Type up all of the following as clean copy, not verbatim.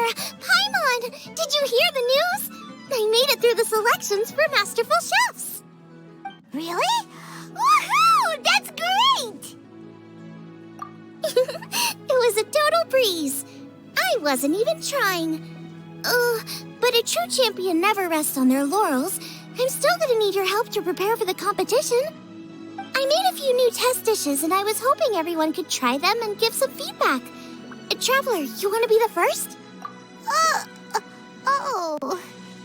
there! Paimon! Did you hear the news? I made it through the selections for Masterful Chefs! Really? Woohoo! That's great! It was a total breeze. I wasn't even trying. But a true champion never rests on their laurels. I'm still gonna need your help to prepare for the competition. I made a few new test dishes, and I was hoping everyone could try them and give some feedback. Traveler, you want to be the first?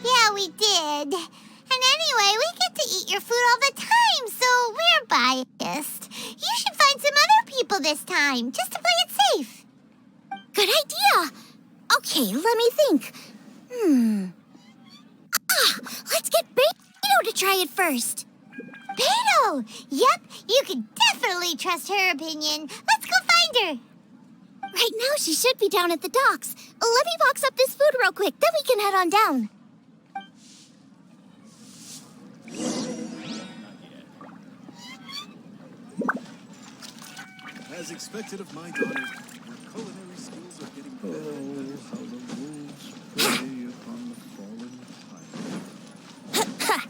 Yeah, we did. And anyway, we get to eat your food all the time, so we're biased. You should find some other people this time, just to play it safe. Good idea. Okay, let me think. Let's get Beto to try it first. Beto! Yep, you can definitely trust her opinion. Let's go find her. Right now, she should be down at the docks. Let me box up this food real quick, then we can head on down. As expected of my daughter, your culinary skills are getting better. Oh, how the wolves prey upon the fallen tide.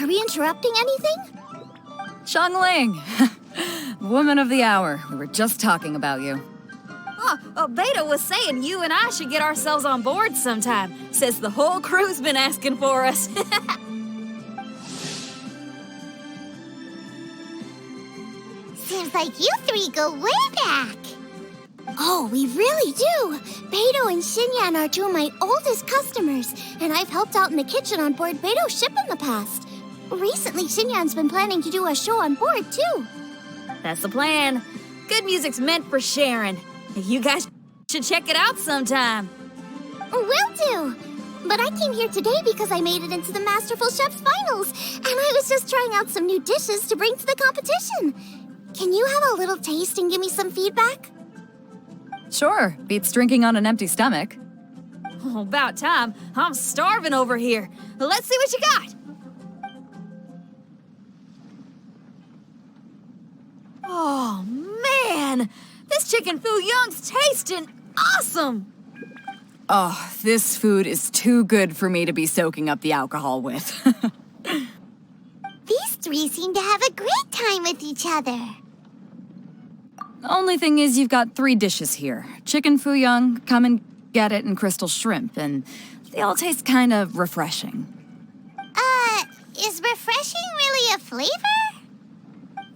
Are we interrupting anything? Xianling! Woman of the hour. We were just talking about you. Beto was saying you and I should get ourselves on board sometime. Says the whole crew's been asking for us. Seems like you three go way back. Oh, we really do! Beto and Xinyan are two of my oldest customers, and I've helped out in the kitchen on board Beto's ship in the past. Recently, Xinyan's been planning to do a show on board, too. That's the plan. Good music's meant for sharing. You guys should check it out sometime. Will do! But I came here today because I made it into the Masterful Chef's finals, and I was just trying out some new dishes to bring to the competition. Can you have a little taste and give me some feedback? Sure, beats drinking on an empty stomach. Oh, about time. I'm starving over here. Let's see what you got. Oh, man! This chicken fuyong's tasting awesome! Oh, this food is too good for me to be soaking up the alcohol with. These three seem to have a great time with each other. Only thing is you've got 3 dishes here. Chicken fuyong, come and get it, and crystal shrimp, and they all taste kind of refreshing. Is refreshing really a flavor?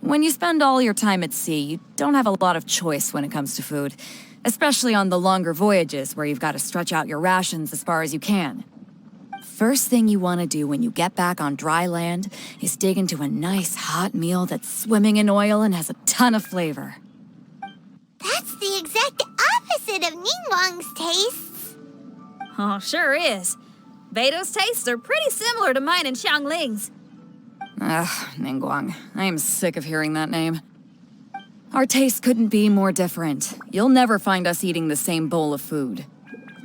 When you spend all your time at sea, you don't have a lot of choice when it comes to food, especially on the longer voyages where you've got to stretch out your rations as far as you can. First thing you want to do when you get back on dry land is dig into a nice hot meal that's swimming in oil and has a ton of flavor. That's the exact opposite of Ningguang's tastes. Oh, sure is. Beto's tastes are pretty similar to mine and Xiangling's. Ugh, Ningguang. I am sick of hearing that name. Our tastes couldn't be more different. You'll never find us eating the same bowl of food.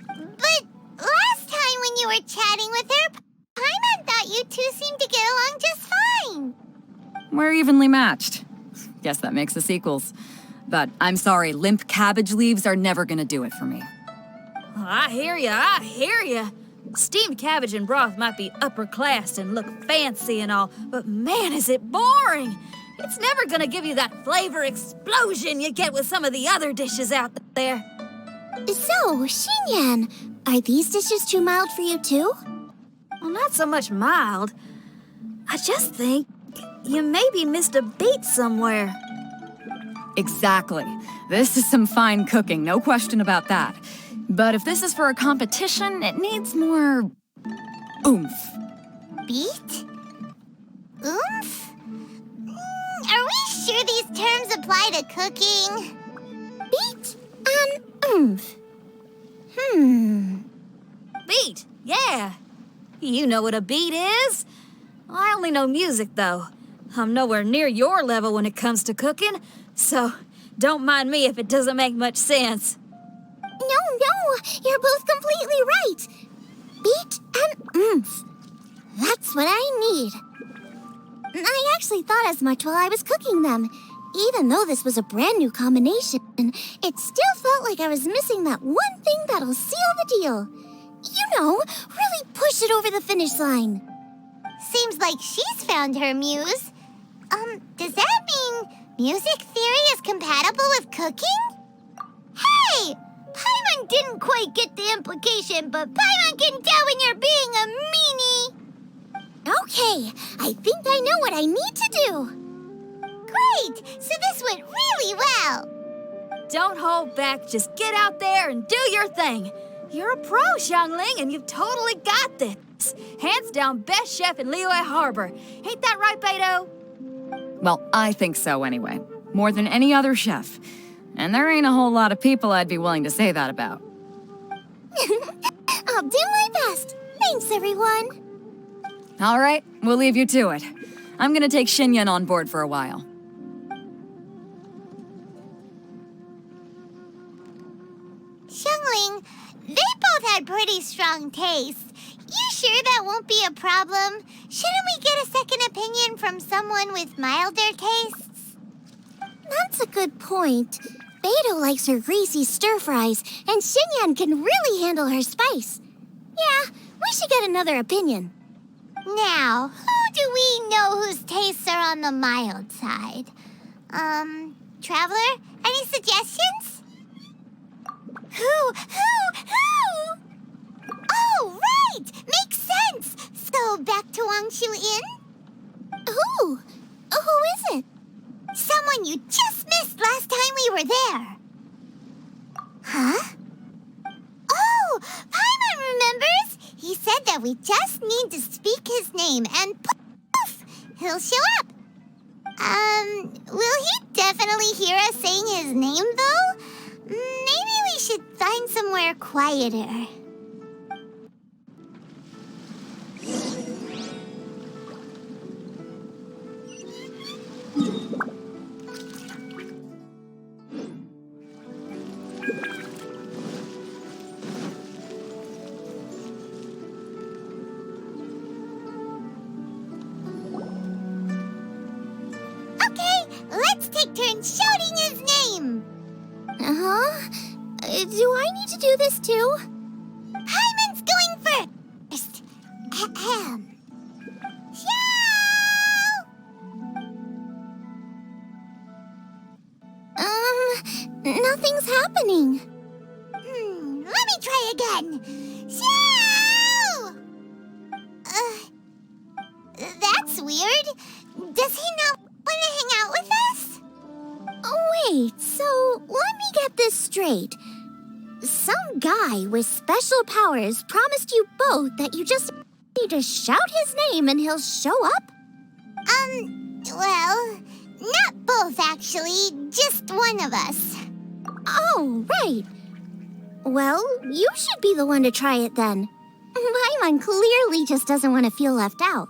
But last time when you were chatting with her, Paimon thought you two seemed to get along just fine. We're evenly matched. Guess that makes us equals. But I'm sorry, limp cabbage leaves are never gonna do it for me. Oh, I hear ya. Steamed cabbage and broth might be upper class and look fancy and all, but man, is it boring! It's never gonna give you that flavor explosion you get with some of the other dishes out there. So, Xinyan, are these dishes too mild for you too? Well, not so much mild. I just think you maybe missed a beat somewhere. Exactly. This is some fine cooking, no question about that. But if this is for a competition, it needs more oomph. Beat? Oomph? Are we sure these terms apply to cooking? Beat and oomph. Beat. Yeah. You know what a beat is. I only know music, though. I'm nowhere near your level when it comes to cooking, so don't mind me if it doesn't make much sense. No, you're both completely right. Beat and oomph. That's what I need. I actually thought as much while I was cooking them. Even though this was a brand new combination, it still felt like I was missing that one thing that'll seal the deal. You know, really push it over the finish line. Seems like she's found her muse. Does that mean music theory is compatible with cooking? Hey! Paimon didn't quite get the implication, but Paimon can tell when you're being a meanie. Okay, I think I know what I need to do. Great! So this went really well. Don't hold back, just get out there and do your thing. You're a pro, Xianling, and you've totally got this. Hands down best chef in Liyue Harbor. Ain't that right, Beto? Well, I think so anyway. More than any other chef. And there ain't a whole lot of people I'd be willing to say that about. I'll do my best. Thanks, everyone. All right, we'll leave you to it. I'm gonna take Xinyan on board for a while. Xianling, they both had pretty strong tastes. You sure that won't be a problem? Shouldn't we get a second opinion from someone with milder tastes? That's a good point. Beto likes her greasy stir-fries, and Xinyan can really handle her spice. Yeah, we should get another opinion. Now, who do we know whose tastes are on the mild side? Traveler, any suggestions? Who? Oh, right! Makes sense! So, back to Wangshu Inn? Who? Who is it? Someone you just missed last time we were there. Huh? Oh, Paimon remembers! He said that we just need to speak his name and poof! He'll show up. Will he definitely hear us saying his name, though? Maybe we should find somewhere quieter. Let's take turns shouting his name. Uh-huh. Do I need to do this too? Paimon's going first. Ahem. Shout! Nothing's happening. Let me try again. Shout! That's weird. Does he not want to hang out with us? Oh, wait, so let me get this straight. Some guy with special powers promised you both that you just need to shout his name and he'll show up? Well, not both actually, just one of us. Oh, right. Well, you should be the one to try it then. Paimon clearly just doesn't want to feel left out.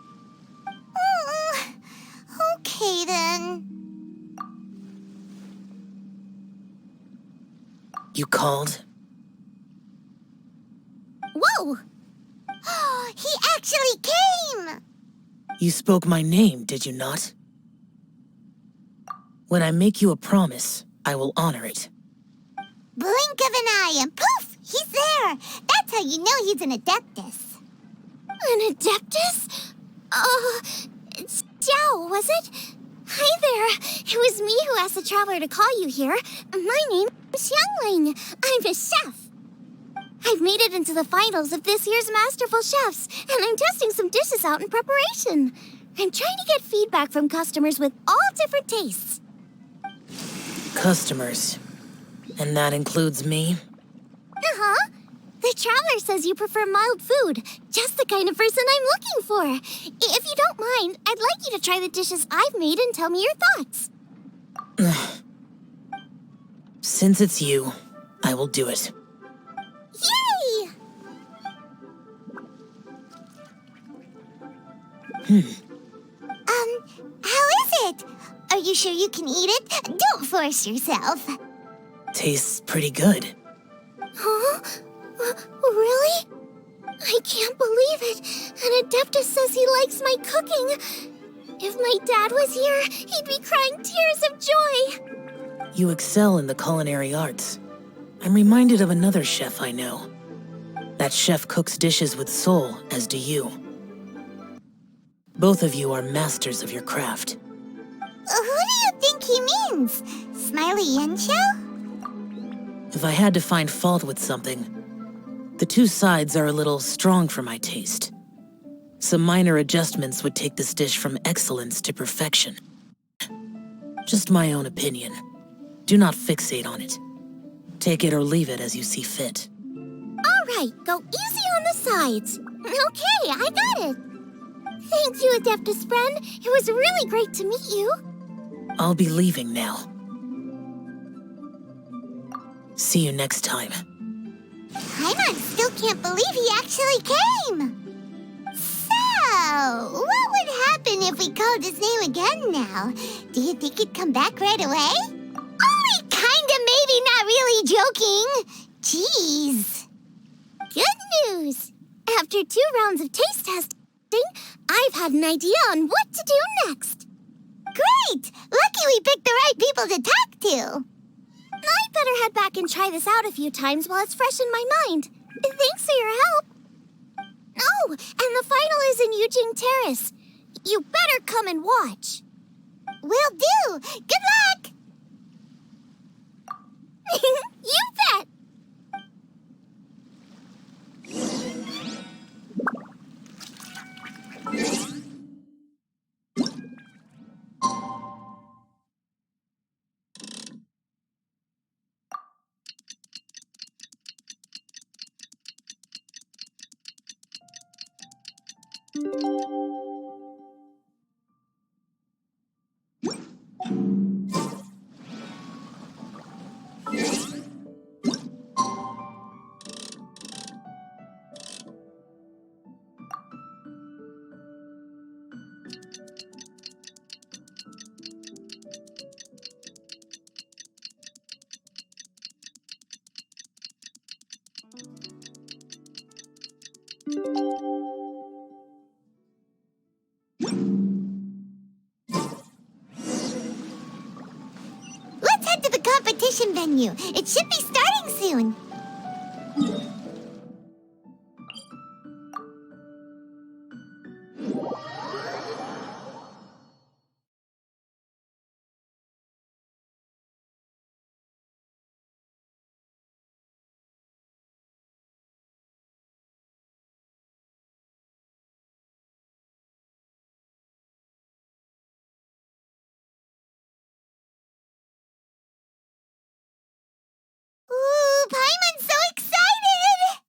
Okay then. You called? Whoa! He actually came! You spoke my name, did you not? When I make you a promise, I will honor it. Blink of an eye and poof! He's there! That's how you know he's an Adeptus. An Adeptus? Xiao, was it? Hi there. It was me who asked the traveler to call you here. My name is Xianling. I'm a chef. I've made it into the finals of this year's Masterful Chefs, and I'm testing some dishes out in preparation. I'm trying to get feedback from customers with all different tastes. Customers. And that includes me? Uh-huh. The traveler says you prefer mild food. Just the kind of person I'm looking for. If you don't mind, I'd like you to try the dishes I've made and tell me your thoughts. Since it's you, I will do it. Yay! How is it? Are you sure you can eat it? Don't force yourself. Tastes pretty good. Huh? Really? I can't believe it. And Adeptus says he likes my cooking. If my dad was here, he'd be crying tears of joy. You excel in the culinary arts. I'm reminded of another chef I know. That chef cooks dishes with soul, as do you. Both of you are masters of your craft. Who do you think he means? Smiley Yensho? If I had to find fault with something, the two sides are a little strong for my taste. Some minor adjustments would take this dish from excellence to perfection. Just my own opinion. Do not fixate on it. Take it or leave it as you see fit. All right, go easy on the sides. Okay, I got it. Thank you, Adeptus friend. It was really great to meet you. I'll be leaving now. See you next time. Paimon still can't believe he actually came. So, what would happen if we called his name again now? Do you think he'd come back right away? Only kinda, maybe, not really joking. Jeez. Good news! After 2 rounds of taste testing, I've had an idea on what to do next. Great! Lucky we picked the right people to talk to. I'd better head back and try this out a few times while it's fresh in my mind. Thanks for your help. Oh, and the final is in Yujing Terrace. You better come and watch. Will do. Good luck! You bet! Let's head to the competition venue. It should be starting soon. Ooh, Paimon's so excited!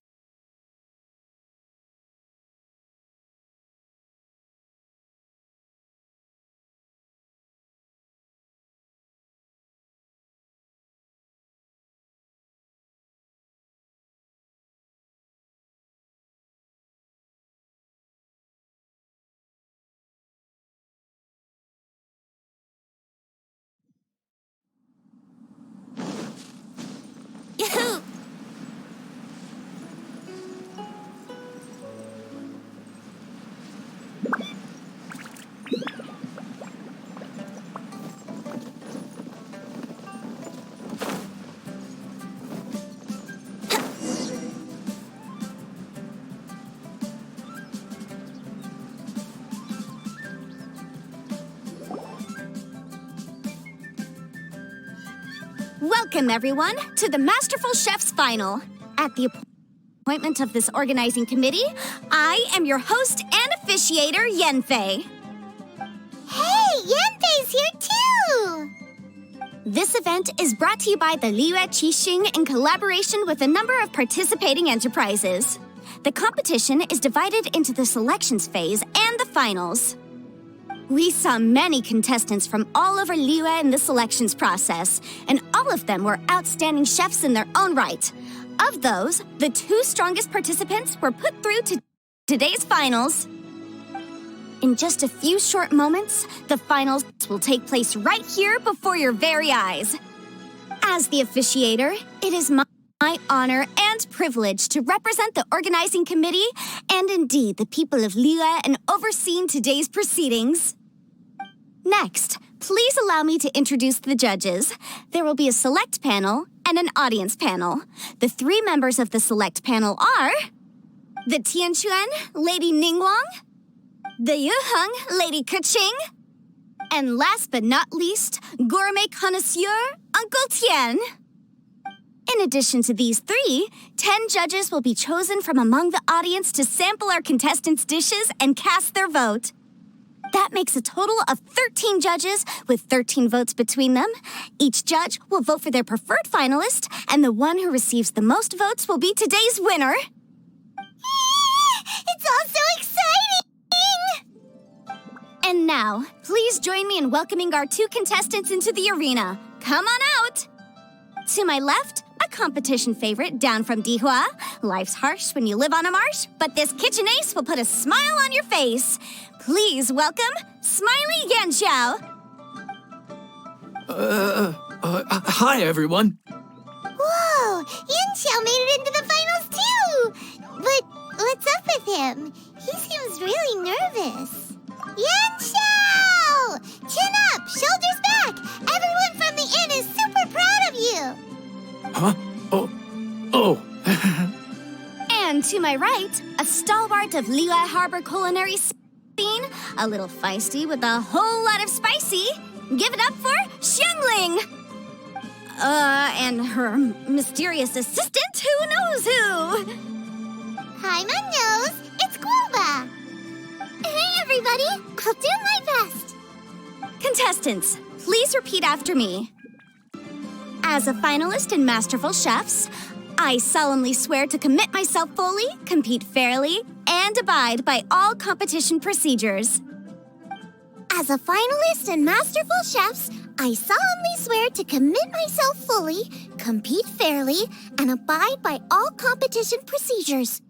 Yahoo! Welcome, everyone, to the Masterful Chef's Final. At the appointment of this organizing committee, I am your host and officiator, Yanfei. Hey, Yanfei's here too! This event is brought to you by the Liyue Qixing in collaboration with a number of participating enterprises. The competition is divided into the selections phase and the finals. We saw many contestants from all over Liyue in the selections process, and all of them were outstanding chefs in their own right. Of those, the 2 strongest participants were put through to today's finals. In just a few short moments, the finals will take place right here before your very eyes. As the officiator, it is my honor and privilege to represent the organizing committee and indeed the people of Liyue in overseeing today's proceedings. Next, please allow me to introduce the judges. There will be a select panel and an audience panel. The 3 members of the select panel are the Tianquan, Lady Ningguang, the Yuheng, Lady Keqing, and last but not least, gourmet connoisseur, Uncle Tian. In addition to these 3, 10 judges will be chosen from among the audience to sample our contestants' dishes and cast their vote. That makes a total of 13 judges with 13 votes between them. Each judge will vote for their preferred finalist, and the one who receives the most votes will be today's winner. It's all so exciting! And now, please join me in welcoming our 2 contestants into the arena. Come on out! To my left, a competition favorite down from Dihua. Life's harsh when you live on a marsh, but this kitchen ace will put a smile on your face. Please welcome Smiley Yanxiao. Hi, everyone. Whoa! Yanxiao made it into the finals too! But what's up with him? He seems really nervous. Yanxiao! Chin up! Shoulders back! Everyone from the inn is super proud of you! Huh? Oh. And to my right, a stalwart of Liyue Harbor culinary scene, a little feisty with a whole lot of spicy. Give it up for Xianling! And her mysterious assistant, who knows who? Hi, my nose! It's Guoba! Hey, everybody! I'll do my best. Contestants, please repeat after me. As a finalist in Masterful Chefs, I solemnly swear to commit myself fully, compete fairly, and abide by all competition procedures. As a finalist in Masterful Chefs, I solemnly swear to commit myself fully, compete fairly, and abide by all competition procedures.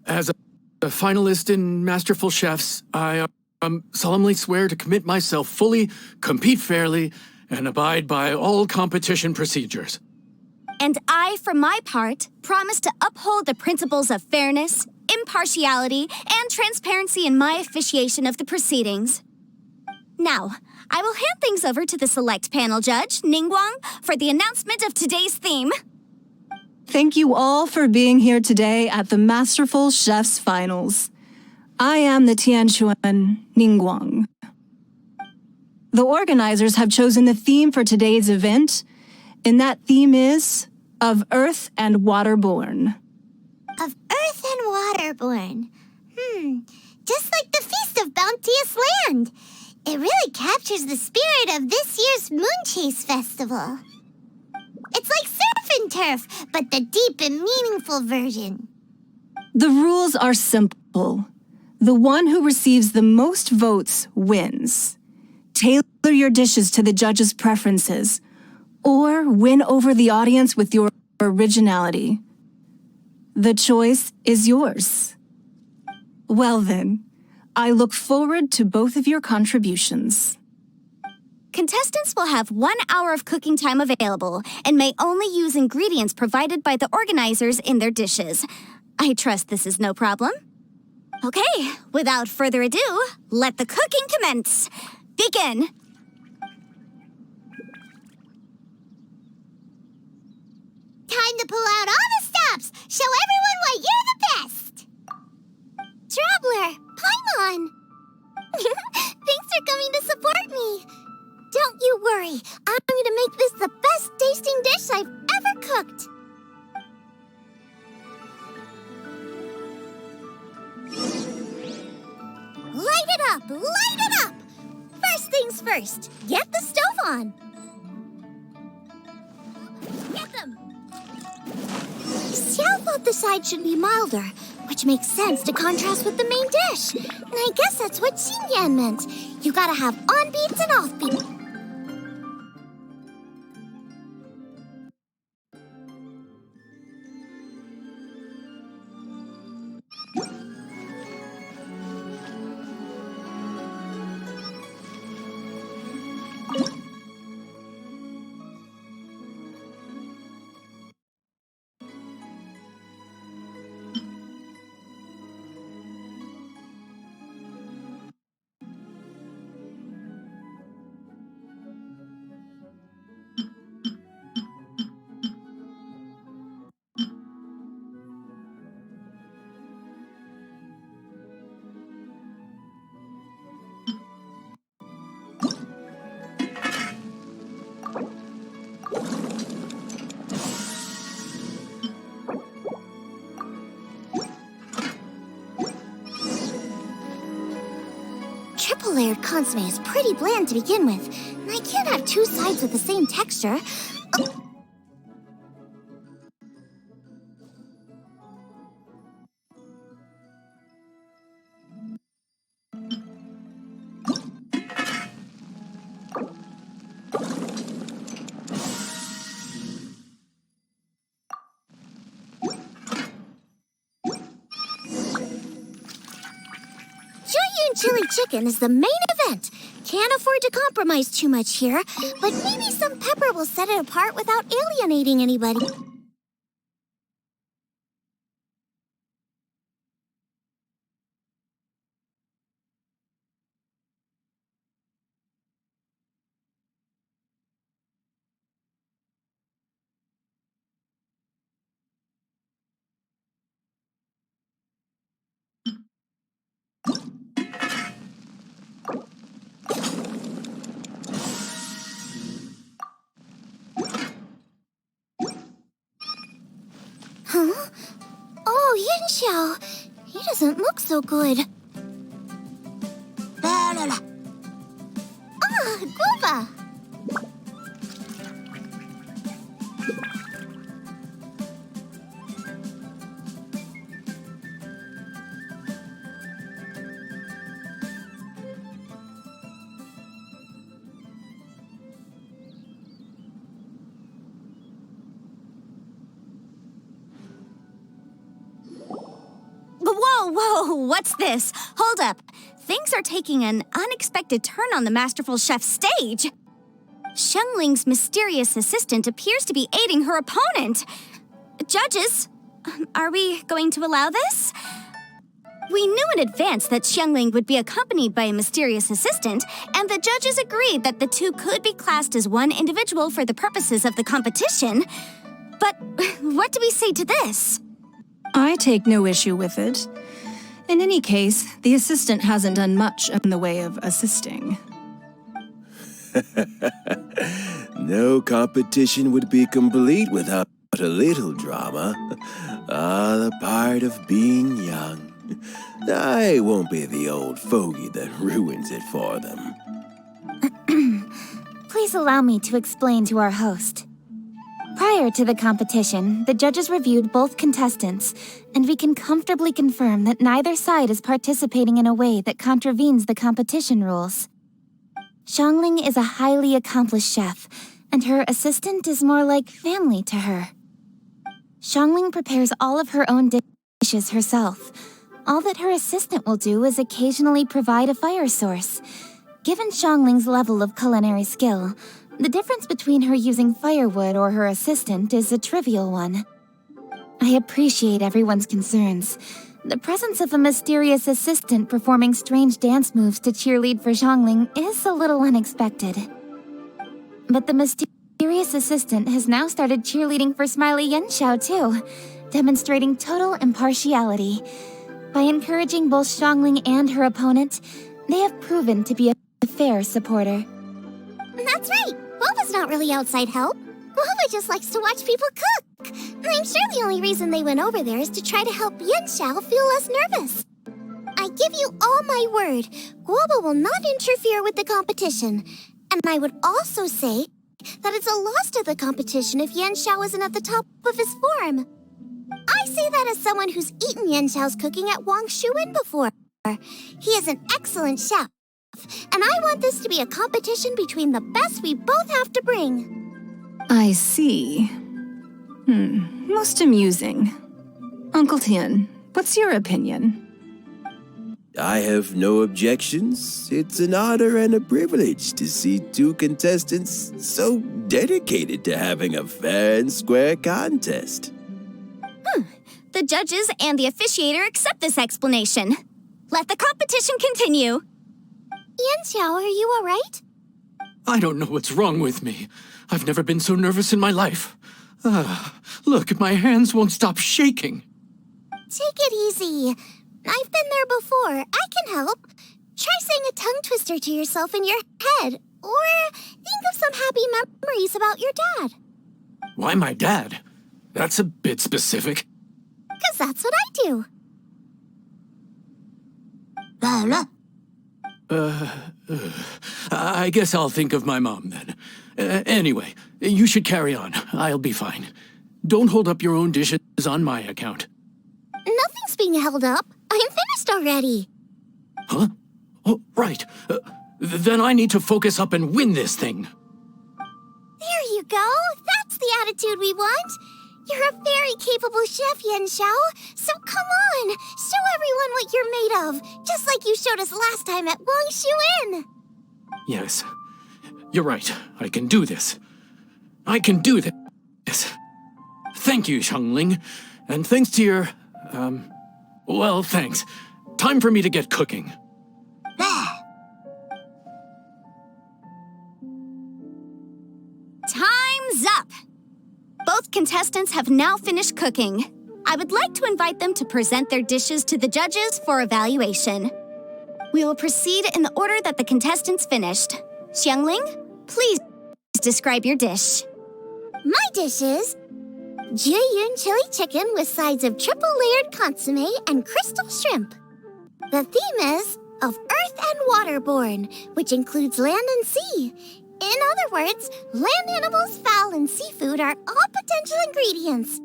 As a finalist in Masterful Chefs, I solemnly swear to commit myself fully, compete fairly, and abide by all competition procedures. And I, for my part, promise to uphold the principles of fairness, impartiality, and transparency in my officiation of the proceedings. Now, I will hand things over to the select panel judge, Ningguang, for the announcement of today's theme. Thank you all for being here today at the Masterful Chefs Finals. I am the Tianquan Ningguang. The organizers have chosen the theme for today's event, and that theme is Of Earth and Waterborn. Of earth and waterborn. Just like the Feast of Bounteous Land. It really captures the spirit of this year's Moon Chase Festival. It's like surf and turf, but the deep and meaningful version. The rules are simple. The one who receives the most votes wins. Tailor your dishes to the judges' preferences, or win over the audience with your originality. The choice is yours. Well then, I look forward to both of your contributions. Contestants will have 1 hour of cooking time available and may only use ingredients provided by the organizers in their dishes. I trust this is no problem. Okay, without further ado, let the cooking commence. Begin. Time to pull out all the stops. Show everyone why you're the best. Traveler, Paimon! Thanks for coming to support me. Don't you worry. I'm going to make this the best tasting dish I've ever cooked. Light it up! Light it up! First things first, get the stove on. Get them! Xiao thought the side should be milder, which makes sense to contrast with the main dish. And I guess that's what Xinyan meant. You gotta have on beats and off beats. triple-layered consomme is pretty bland to begin with, and I can't have two sides with the same texture. Chili chicken is the main event. Can't afford to compromise too much here, but maybe some pepper will set it apart without alienating anybody. Huh? Oh, Yin Xiao. He doesn't look so good. Ah, Guoba. Whoa, what's this? Hold up. Things are taking an unexpected turn on the masterful chef's stage. Xiangling's mysterious assistant appears to be aiding her opponent. Judges, are we going to allow this? We knew in advance that Xianling would be accompanied by a mysterious assistant, and the judges agreed that the two could be classed as one individual for the purposes of the competition. But what do we say to this? I take no issue with it. In any case, the assistant hasn't done much in the way of assisting. No competition would be complete without a little drama. All a part of being young. I won't be the old fogey that ruins it for them. Please allow me to explain to our host. Prior to the competition, the judges reviewed both contestants, and we can comfortably confirm that neither side is participating in a way that contravenes the competition rules. Xianling is a highly accomplished chef, and her assistant is more like family to her. Xianling prepares all of her own dishes herself. All that her assistant will do is occasionally provide a fire source. Given Xiangling's level of culinary skill, the difference between her using firewood or her assistant is a trivial one. I appreciate everyone's concerns. The presence of a mysterious assistant performing strange dance moves to cheerlead for Xianling is a little unexpected. But the mysterious assistant has now started cheerleading for Smiley Yanxiao too, demonstrating total impartiality. By encouraging both Xianling and her opponent, they have proven to be a fair supporter. That's right. Guoba's not really outside help. Guoba just likes to watch people cook. I'm sure the only reason they went over there is to try to help Yanxiao feel less nervous. I give you all my word, Guoba will not interfere with the competition. And I would also say that it's a loss to the competition if Yanxiao isn't at the top of his form. I say that as someone who's eaten Yanxiao's cooking at Wang Shuwen before. He is an excellent chef. And I want this to be a competition between the best we both have to bring. I see. Most amusing. Uncle Tian, what's your opinion? I have no objections. It's an honor and a privilege to see two contestants so dedicated to having a fair and square contest. The judges and the officiator accept this explanation. Let the competition continue. Yanxiao, are you all right? I don't know what's wrong with me. I've never been so nervous in my life. Look, my hands won't stop shaking. Take it easy. I've been there before. I can help. Try saying a tongue twister to yourself in your head. Or think of some happy memories about your dad. Why my dad? That's a bit specific. 'Cause that's what I do. I guess I'll think of my mom then. Anyway, you should carry on. I'll be fine. Don't hold up your own dishes on my account. Nothing's being held up. I'm finished already. Huh? Oh, right. Then I need to focus up and win this thing. There you go. That's the attitude we want. You're a very capable chef, Yan Xiao. So come on, show everyone what you're made of, just like you showed us last time at Wang Shuin. Yes, you're right. I can do this. I can do this. Thank you, Xianling. And thanks to your, well, thanks. Time for me to get cooking. Time's up! Both contestants have now finished cooking. I would like to invite them to present their dishes to the judges for evaluation. We will proceed in the order that the contestants finished. Xianling, please describe your dish. My dish is Jiyun chili chicken with sides of triple-layered consomme and crystal shrimp. The theme is of earth and waterborne, which includes land and sea. In other words, land animals, fowl, and seafood are all potential ingredients.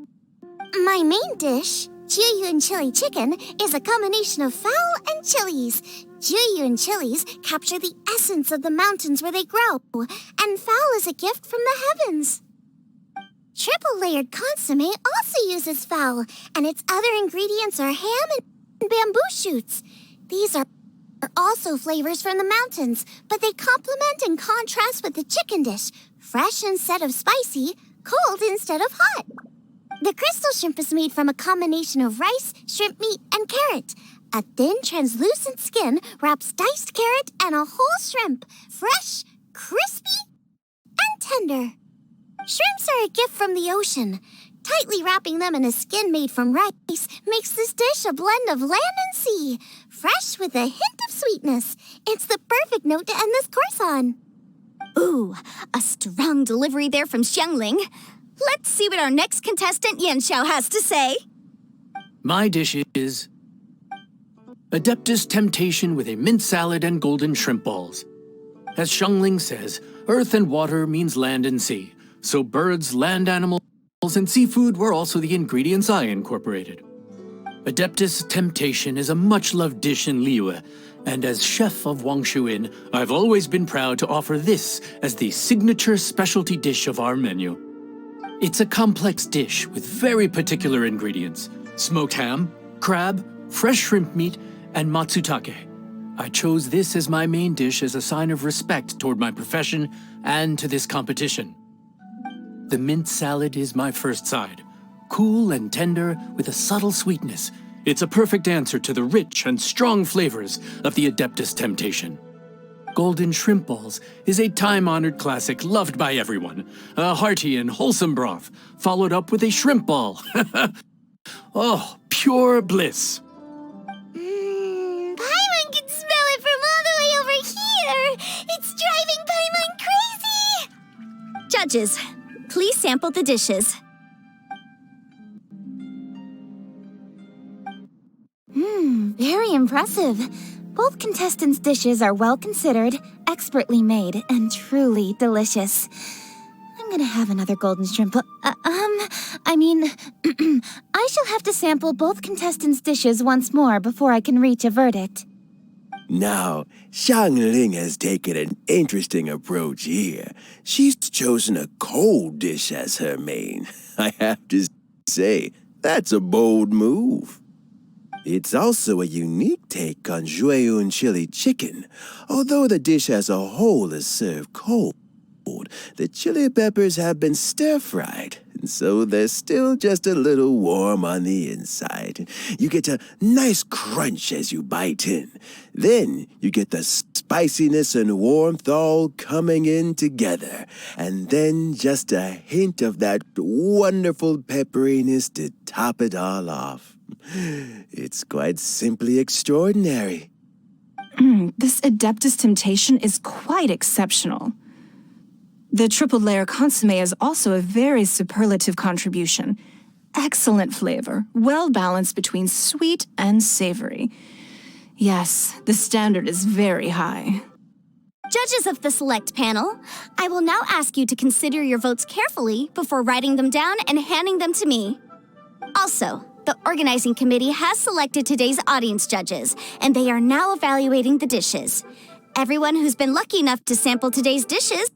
My main dish, Jiyun chili chicken, is a combination of fowl and chilies. Jiyun chilies capture the essence of the mountains where they grow, and fowl is a gift from the heavens. Triple-layered consomme also uses fowl, and its other ingredients are ham and bamboo shoots. These are also flavors from the mountains, but they complement and contrast with the chicken dish, fresh instead of spicy, cold instead of hot. The crystal shrimp is made from a combination of rice, shrimp meat, and carrot. A thin, translucent skin wraps diced carrot and a whole shrimp, fresh, crispy, and tender. Shrimps are a gift from the ocean. Tightly wrapping them in a skin made from rice makes this dish a blend of land and sea, fresh with a hint of sweetness. It's the perfect note to end this course on. Ooh, a strong delivery there from Xianling. Let's see what our next contestant Yan Xiao has to say. My dish is Adeptus Temptation with a mint salad and golden shrimp balls. As Xianling says, earth and water means land and sea, so birds, land animals, and seafood were also the ingredients I incorporated. Adeptus Temptation is a much-loved dish in Liyue, and as chef of Wang Shuin, I've always been proud to offer this as the signature specialty dish of our menu. It's a complex dish with very particular ingredients: smoked ham, crab, fresh shrimp meat, and matsutake. I chose this as my main dish as a sign of respect toward my profession and to this competition. The mint salad is my first side. Cool and tender with a subtle sweetness, it's a perfect answer to the rich and strong flavors of the Adeptus Temptation. Golden shrimp balls is a time-honored classic loved by everyone. A hearty and wholesome broth, followed up with a shrimp ball. Oh, pure bliss. Paimon can smell it from all the way over here. It's driving Paimon crazy. Judges, please sample the dishes. Very impressive. Both contestants' dishes are well considered, expertly made, and truly delicious. I'm gonna have another golden shrimp. I shall have to sample both contestants' dishes once more before I can reach a verdict. Now, Xianling has taken an interesting approach here. She's chosen a cold dish as her main. I have to say, that's a bold move. It's also a unique take on Jiyun chili chicken. Although the dish as a whole is served cold, the chili peppers have been stir-fried, and so they're still just a little warm on the inside. You get a nice crunch as you bite in. Then you get the spiciness and warmth all coming in together, and then just a hint of that wonderful pepperiness to top it all off. It's quite simply extraordinary. This Adeptus Temptation is quite exceptional. The triple-layer consomme is also a very superlative contribution. Excellent flavor, well balanced between sweet and savory. Yes, the standard is very high. Judges of the select panel, I will now ask you to consider your votes carefully before writing them down and handing them to me. Also, the organizing committee has selected today's audience judges, and they are now evaluating the dishes. Everyone who's been lucky enough to sample today's dishes,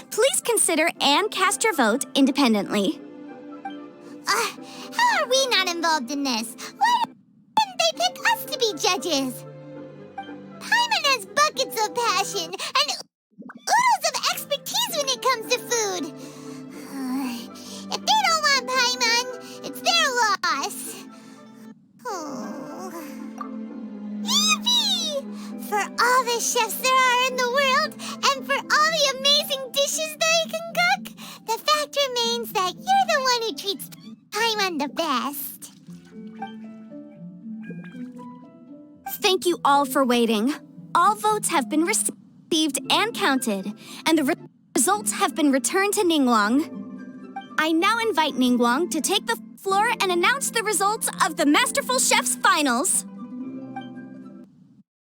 please consider and cast your vote independently. How are we not involved in this? Why didn't they pick us to be judges? Paimon has buckets of passion and oodles of expertise when it comes to food. If they don't want Paimon, it's their loss. Oh. Yippee! For all the chefs there are in the world, and for all the amazing dishes they can cook, the fact remains that you're the one who treats Paimon the best. Thank you all for waiting. All votes have been received and counted, and the results have been returned to Ningguang. I now invite Ningguang to take the floor and announce the results of the Masterful Chef's Finals.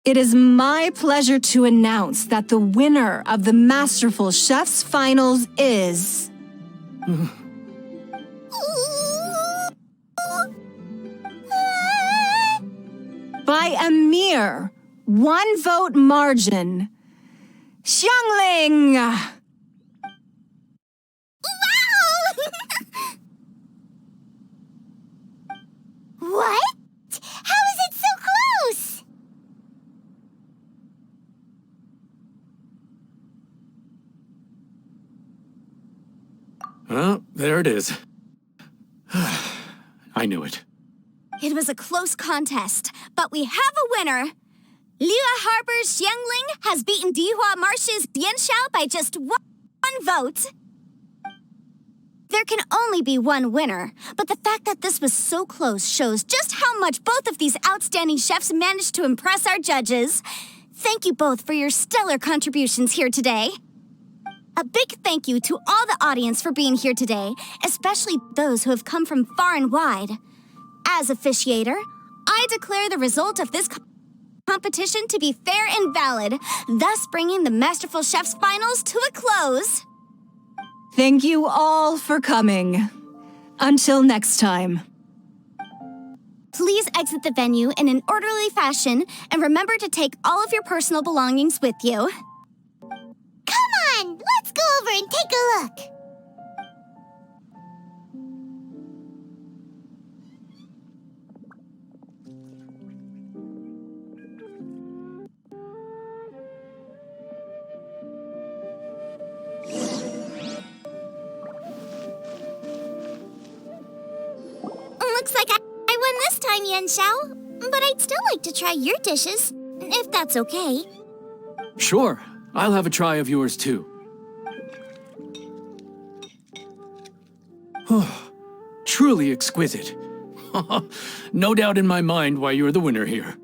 It is my pleasure to announce that the winner of the Masterful Chef's Finals is... by a mere 1 vote margin, Xianling! Wow! What? How is it so close? Well, there it is. I knew it. It was a close contest, but we have a winner. Liyue Harbor's Xianling has beaten Dihua Marsh's Yanxiao by just one vote. There can only be one winner, but the fact that this was so close shows just how much both of these outstanding chefs managed to impress our judges. Thank you both for your stellar contributions here today. A big thank you to all the audience for being here today, especially those who have come from far and wide. As officiator, I declare the result of this competition to be fair and valid, thus bringing the Masterful Chef's Finals to a close. Thank you all for coming. Until next time. Please exit the venue in an orderly fashion and remember to take all of your personal belongings with you. Come on, let's go over and take a look. Looks like I won this time, Yanxiao. But I'd still like to try your dishes, if that's okay. Sure, I'll have a try of yours too. Truly exquisite. No doubt in my mind why you're the winner here.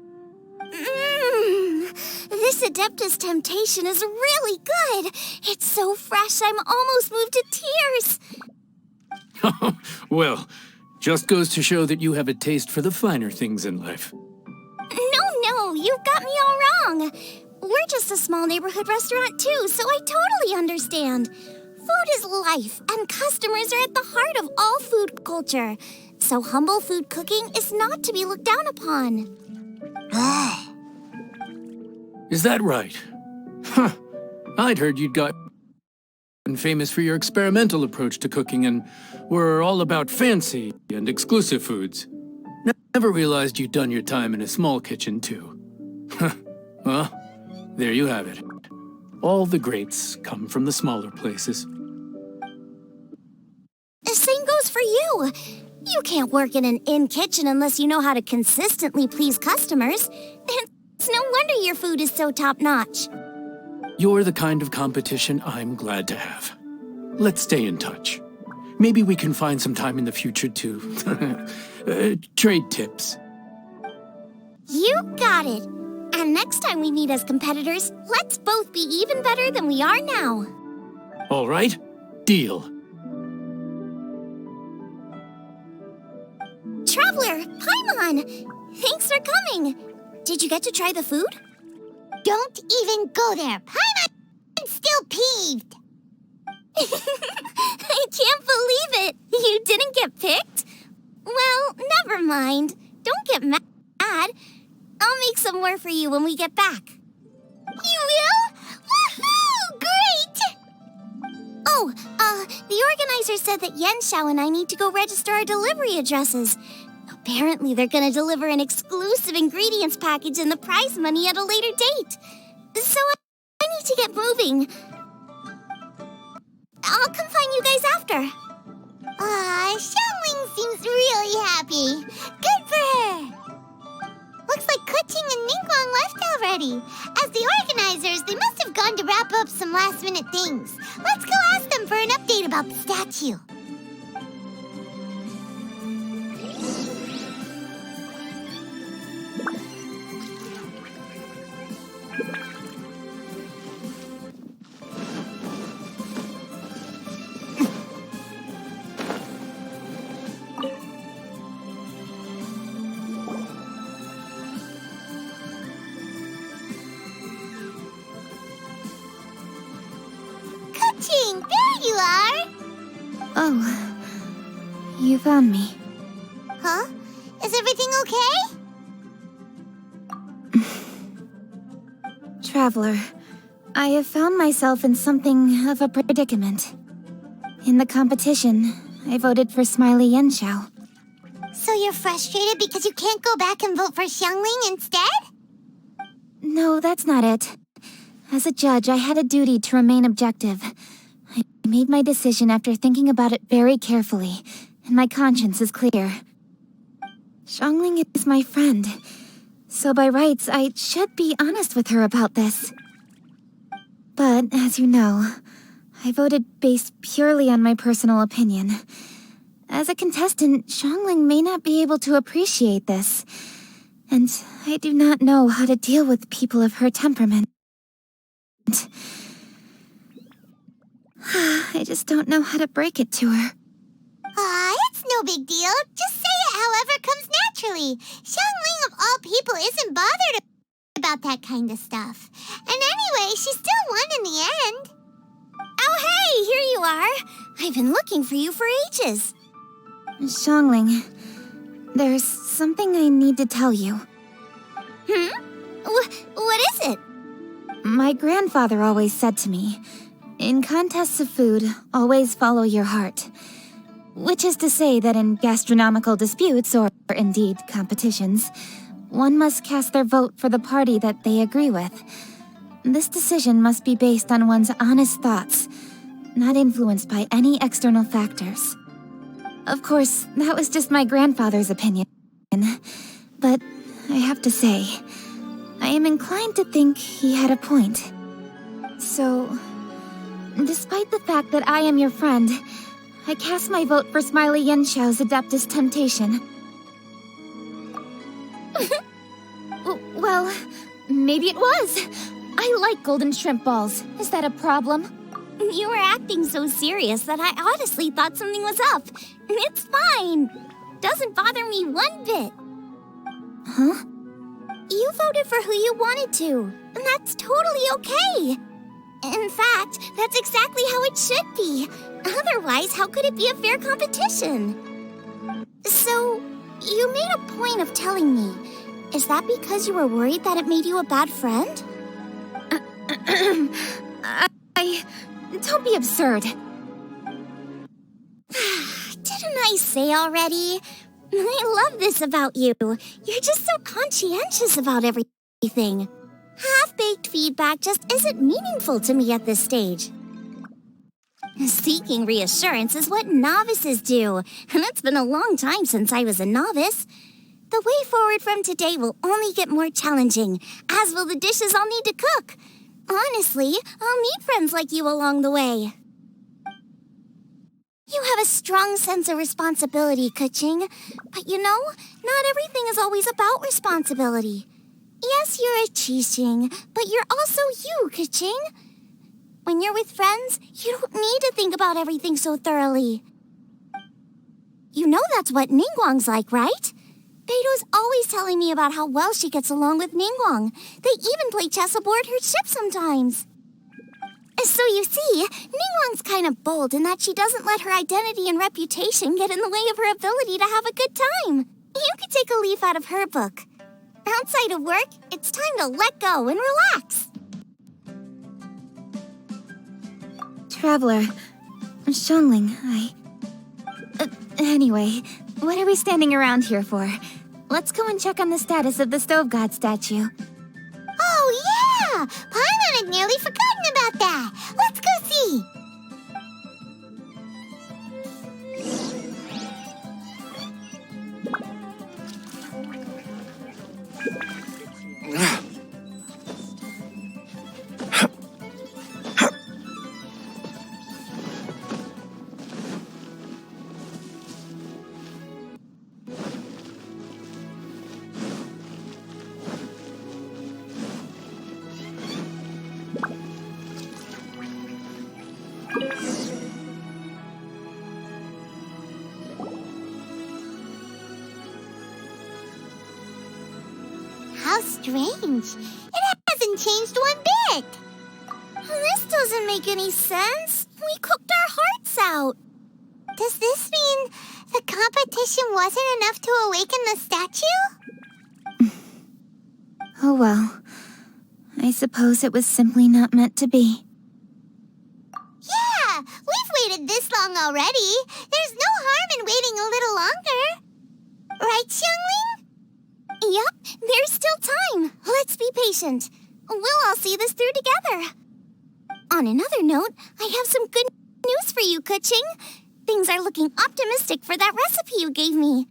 This Adeptus Temptation is really good. It's so fresh, I'm almost moved to tears. Well, just goes to show that you have a taste for the finer things in life. No, you've got me all wrong. We're just a small neighborhood restaurant too, so I totally understand. Food is life, and customers are at the heart of all food culture. So humble food cooking is not to be looked down upon. Is that right? Huh. I'd heard you'd gotten famous for your experimental approach to cooking and were all about fancy and exclusive foods. Never realized you'd done your time in a small kitchen, too. Well, there you have it. All the greats come from the smaller places. The same goes for you. You can't work in an inn kitchen unless you know how to consistently please customers. It's no wonder your food is so top-notch. You're the kind of competition I'm glad to have. Let's stay in touch. Maybe we can find some time in the future to trade tips. You got it. And next time we meet as competitors, let's both be even better than we are now. All right, deal. Traveler, Paimon! Thanks for coming. Did you get to try the food? Don't even go there. Paimon's still peeved. I can't believe it! You didn't get picked? Well, never mind. Don't get mad. I'll make some more for you when we get back. You will? Woohoo! Great! Oh, the organizer said that Yanxiao and I need to go register our delivery addresses. Apparently, they're gonna deliver an exclusive ingredients package and the prize money at a later date. So I need to get moving. I'll come find you guys after. Xianling seems really happy. Good for her. Looks like Kuching and Ningguang left already. As the organizers, they must have gone to wrap up some last-minute things. Let's go ask them for an update about the statue. Kuching, there you are! Oh, you found me. Huh? Is everything okay? Traveler, I have found myself in something of a predicament. In the competition, I voted for Smiley Yanxiao. So you're frustrated because you can't go back and vote for Xianling instead? No, that's not it. As a judge, I had a duty to remain objective. I made my decision after thinking about it very carefully, and my conscience is clear. Xianling is my friend, so by rights, I should be honest with her about this. But, as you know, I voted based purely on my personal opinion. As a contestant, Xianling may not be able to appreciate this, and I do not know how to deal with people of her temperament. I just don't know how to break it to her. It's no big deal. Just say it however comes naturally. Xianling of all people isn't bothered about that kind of stuff. And anyway, she still won in the end. Oh, hey, here you are. I've been looking for you for ages. Xianling, there's something I need to tell you. What is it? My grandfather always said to me, in contests of food, always follow your heart. Which is to say that in gastronomical disputes, or indeed competitions, one must cast their vote for the party that they agree with. This decision must be based on one's honest thoughts, not influenced by any external factors. Of course, that was just my grandfather's opinion, but I have to say, I am inclined to think he had a point. So, despite the fact that I am your friend, I cast my vote for Smiley Yanxiao's Adeptus Temptation. Well, maybe it was. I like golden shrimp balls. Is that a problem? You were acting so serious that I honestly thought something was up. It's fine. Doesn't bother me one bit. Huh? You voted for who you wanted to, and that's totally okay. In fact, that's exactly how it should be. Otherwise, how could it be a fair competition? So, you made a point of telling me. Is that because you were worried that it made you a bad friend? Don't be absurd. Didn't I say already? I love this about you. You're just so conscientious about everything. Half-baked feedback just isn't meaningful to me at this stage. Seeking reassurance is what novices do, and it's been a long time since I was a novice. The way forward from today will only get more challenging, as will the dishes I'll need to cook. Honestly, I'll need friends like you along the way. You have a strong sense of responsibility, Kuching. But you know, not everything is always about responsibility. Yes, you're a Qixing, but you're also you, Kuching. When you're with friends, you don't need to think about everything so thoroughly. You know that's what Ningguang's like, right? Beto's always telling me about how well she gets along with Ningguang. They even play chess aboard her ship sometimes. So you see, Ningguang's kind of bold in that she doesn't let her identity and reputation get in the way of her ability to have a good time. You could take a leaf out of her book. Outside of work, it's time to let go and relax. Traveler, Xianling, anyway, what are we standing around here for? Let's go and check on the status of the Stove God statue. Oh, yeah! Paimon had nearly forgotten about that. Let's go see. How strange. It hasn't changed one bit. This doesn't make any sense. We cooked our hearts out. Does this mean the competition wasn't enough to awaken the statue? Oh well. I suppose it was simply not meant to be. Yeah, we've waited this long already. There's no harm in waiting a little longer. Right, Xianling? Yep, there's still time. Let's be patient. We'll all see this through together. On another note, I have some good news for you, Kuching. Things are looking optimistic for that recipe you gave me.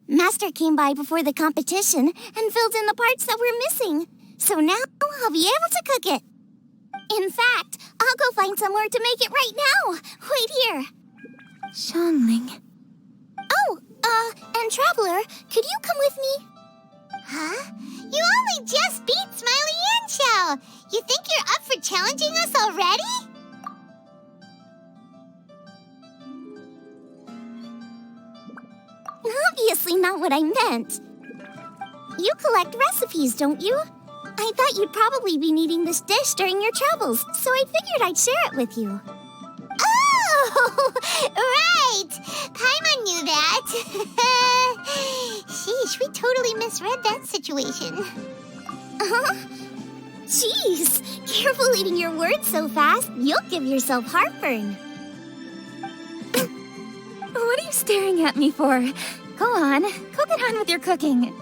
Master came by before the competition and filled in the parts that were missing. So now I'll be able to cook it. In fact, I'll go find somewhere to make it right now. Wait here. Xianling. Oh, and Traveler, could you come with me? Huh? You only just beat Smiley and Xiao. You think you're up for challenging us already? Obviously not what I meant. You collect recipes, don't you? I thought you'd probably be needing this dish during your travels, so I figured I'd share it with you. Oh, right! Paimon knew that. Sheesh, we totally misread that situation. Jeez, careful eating your words so fast, you'll give yourself heartburn. What are you staring at me for? Go on, go get on with your cooking.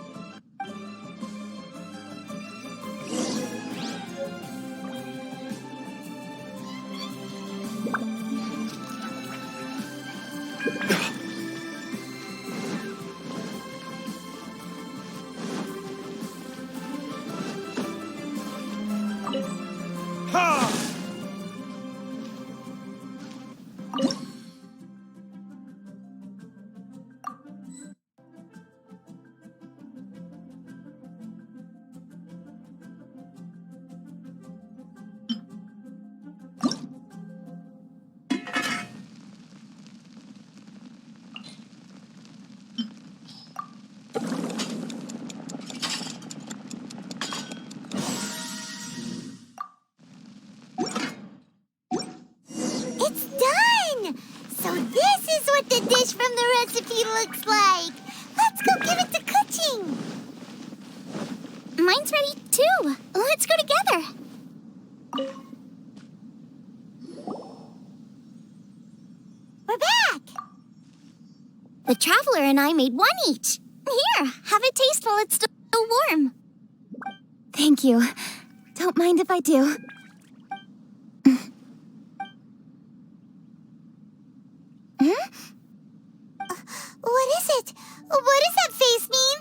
It's done! So this is what the dish from the recipe looks like. Let's go give it to Kuching. Mine's ready too. Let's go together. We're back! The Traveler and I made one each. Here, have a taste while it's still warm. Thank you. Don't mind if I do. What is it? What does that face mean?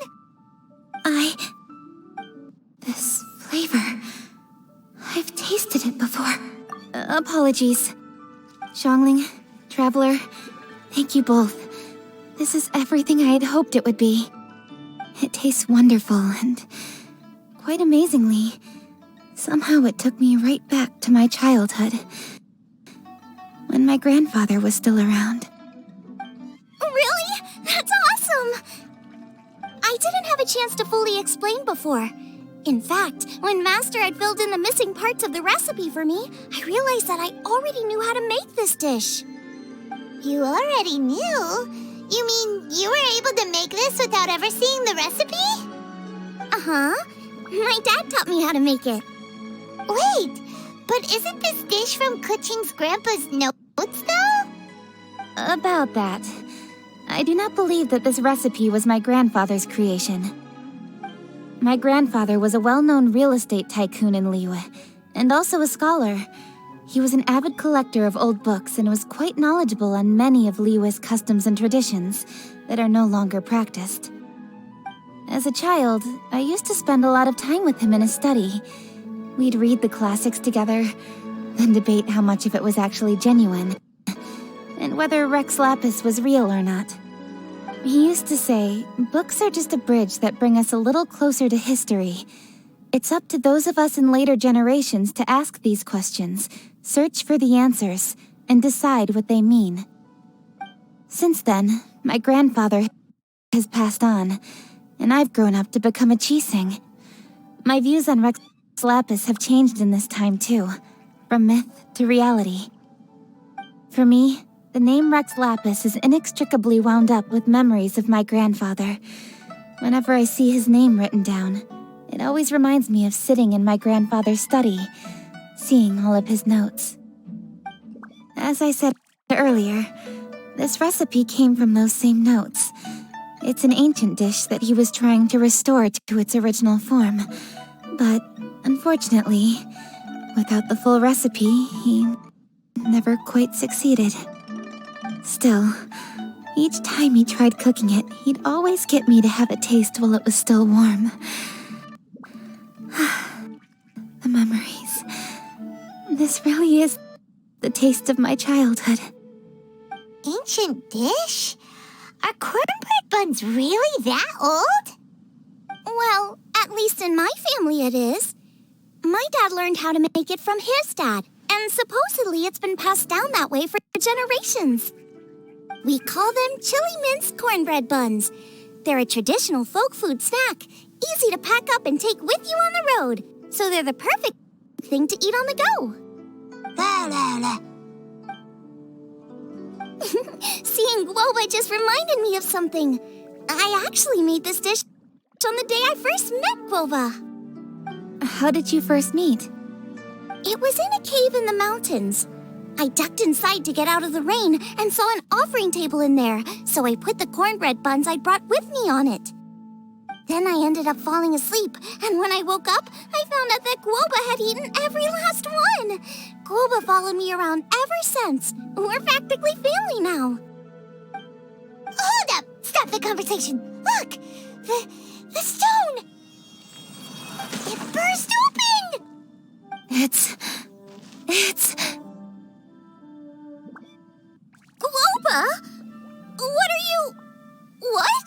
This flavor. I've tasted it before. Apologies. Xianling, Traveler, thank you both. This is everything I had hoped it would be. It tastes wonderful and, quite amazingly, somehow it took me right back to my childhood, when my grandfather was still around. Really? That's awesome! have a chance to fully explain before. In fact, when Master had filled in the missing parts of the recipe for me, I realized that I already knew how to make this dish. You already knew? You mean you were able to make this without ever seeing the recipe? Uh-huh. My dad taught me how to make it. Wait, but isn't this dish from Kuching's grandpa's notes, though? About that. I do not believe that this recipe was my grandfather's creation. My grandfather was a well-known real estate tycoon in Liyue, and also a scholar. He was an avid collector of old books and was quite knowledgeable on many of Liyue's customs and traditions that are no longer practiced. As a child, I used to spend a lot of time with him in his study. We'd read the classics together, then debate how much of it was actually genuine, and whether Rex Lapis was real or not. He used to say, books are just a bridge that bring us a little closer to history. It's up to those of us in later generations to ask these questions, search for the answers, and decide what they mean. Since then, my grandfather has passed on, and I've grown up to become a Qixing. My views on Rex Lapis have changed in this time too, from myth to reality. For me, the name Rex Lapis is inextricably wound up with memories of my grandfather. Whenever I see his name written down, it always reminds me of sitting in my grandfather's study, seeing all of his notes. As I said earlier, this recipe came from those same notes. It's an ancient dish that he was trying to restore to its original form. But, unfortunately, without the full recipe, he never quite succeeded. Still, each time he tried cooking it, he'd always get me to have it taste while it was still warm. The memories. This really is the taste of my childhood. Ancient dish? Are cornbread buns really that old? Well, at least in my family it is. My dad learned how to make it from his dad, and supposedly it's been passed down that way for generations. We call them chili mince cornbread buns. They're a traditional folk food snack, easy to pack up and take with you on the road, so they're the perfect thing to eat on the go. La la la. Seeing Guoba just reminded me of something. I actually made this dish on the day I first met Guoba. How did you first meet? It was in a cave in the mountains. I ducked inside to get out of the rain and saw an offering table in there, so I put the cornbread buns I'd brought with me on it. Then I ended up falling asleep, and when I woke up, I found out that Guoba had eaten every last one. Guoba followed me around ever since. We're practically family now. Hold up! Stop the conversation! Look! The stone! It burst open! It's... Guoba? What are you... What?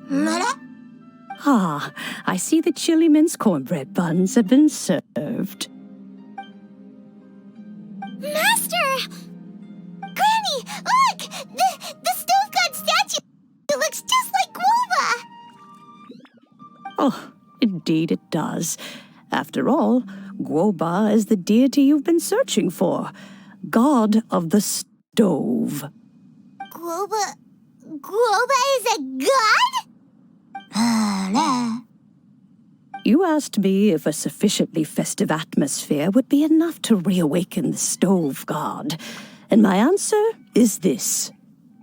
Mother? Ah, I see the chili mince cornbread buns have been served. Master! Granny, look! The stove god statue! It looks just like Guoba! Oh, indeed it does. After all, Guoba is the deity you've been searching for. God of the stove. Guoba is a god? You asked me if a sufficiently festive atmosphere would be enough to reawaken the stove god, and my answer is this: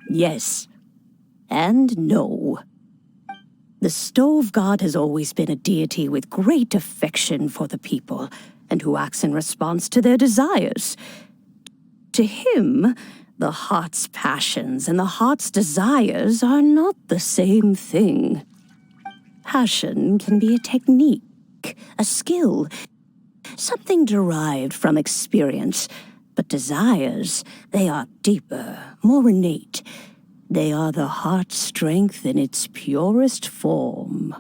yes and no. The stove god has always been a deity with great affection for the people, and who acts in response to their desires. To him, the heart's passions and the heart's desires are not the same thing. Passion can be a technique, a skill, something derived from experience. But desires, they are deeper, more innate. They are the heart's strength in its purest form.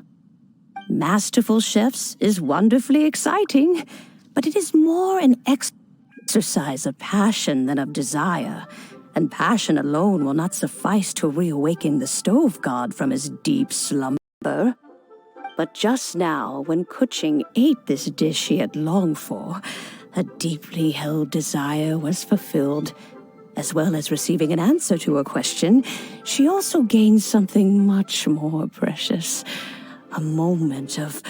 Masterful chefs is wonderfully exciting, but it is more an exercise of passion than of desire, and passion alone will not suffice to reawaken the stove god from his deep slumber. But just now, when Kuching ate this dish he had longed for, a deeply held desire was fulfilled. As well as receiving an answer to a question, she also gained something much more precious. A moment of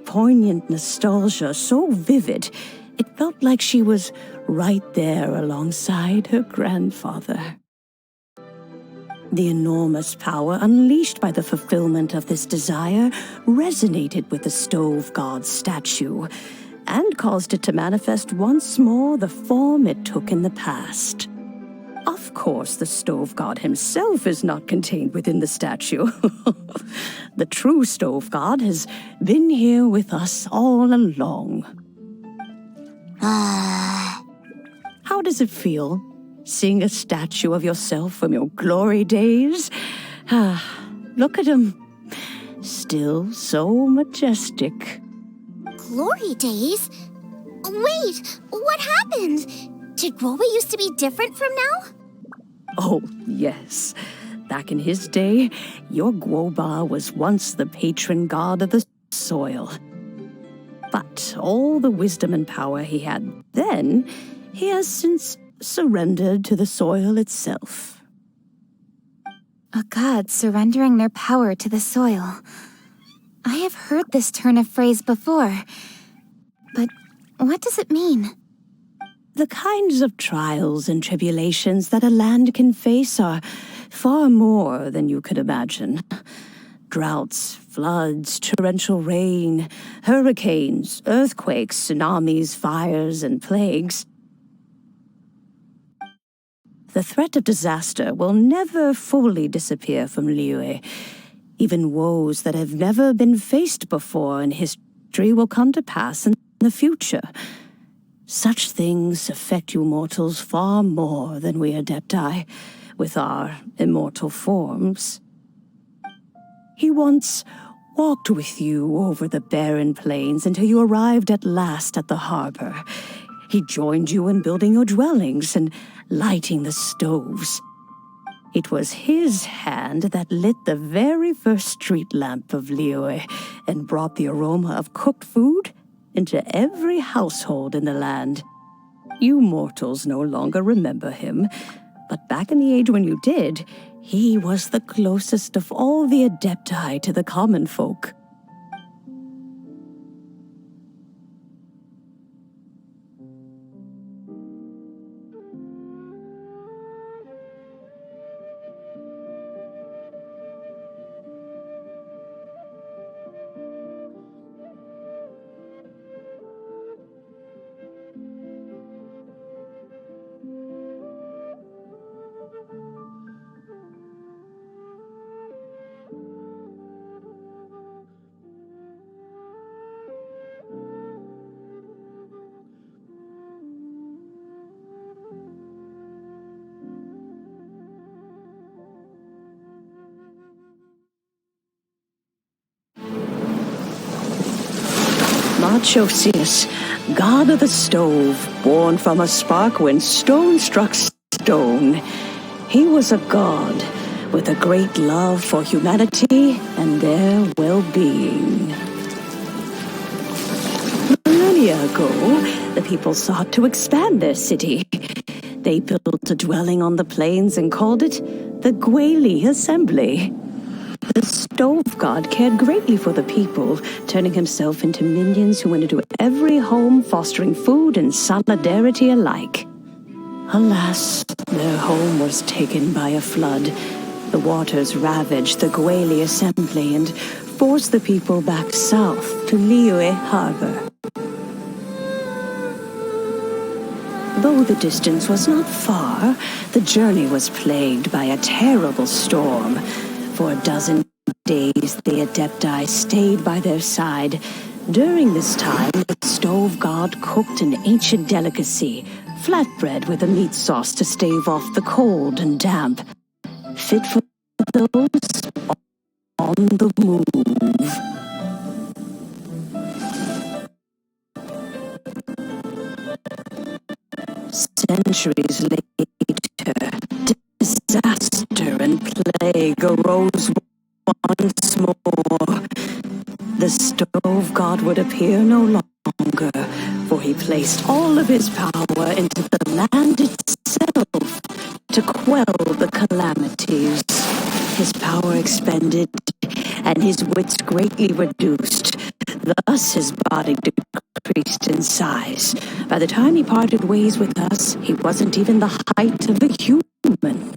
poignant nostalgia so vivid, it felt like she was right there alongside her grandfather. The enormous power unleashed by the fulfillment of this desire resonated with the stove god's statue and caused it to manifest once more the form it took in the past. Of course, the stove god himself is not contained within the statue. The true stove god has been here with us all along. How does it feel, seeing a statue of yourself from your glory days? Look at him. Still so majestic. Glory days? Wait, what happened? Did Guoba used to be different from now? Oh, yes. Back in his day, your Guoba was once the patron god of the soil. But all the wisdom and power he had then, he has since surrendered to the soil itself. A god surrendering their power to the soil. I have heard this turn of phrase before. But what does it mean? The kinds of trials and tribulations that a land can face are far more than you could imagine. Droughts, floods, torrential rain, hurricanes, earthquakes, tsunamis, fires, and plagues. The threat of disaster will never fully disappear from Liyue. Even woes that have never been faced before in history will come to pass in the future. Such things affect you mortals far more than we Adepti, with our immortal forms. He once walked with you over the barren plains until you arrived at last at the harbor. He joined you in building your dwellings and lighting the stoves. It was his hand that lit the very first street lamp of Liyue and brought the aroma of cooked food into every household in the land. You mortals no longer remember him, but back in the age when you did, he was the closest of all the Adepti to the common folk. Marchosius, god of the stove, born from a spark when stone struck stone. He was a god with a great love for humanity and their well-being. Millennia ago, the people sought to expand their city. They built a dwelling on the plains and called it the Gueli Assembly. The stove god cared greatly for the people, turning himself into minions who went into every home, fostering food and solidarity alike. Alas, their home was taken by a flood. The waters ravaged the Gueli Assembly and forced the people back south to Liyue Harbor. Though the distance was not far, the journey was plagued by a terrible storm. For a dozen days, the Adepti stayed by their side. During this time, the stove god cooked an ancient delicacy, flatbread with a meat sauce to stave off the cold and damp, fit for those on the move. Centuries later, plague arose once more. The stove god would appear no longer, for he placed all of his power into the land itself to quell the calamities. His power expended, and his wits greatly reduced. Thus his body decreased in size. By the time he parted ways with us, he wasn't even the height of a human.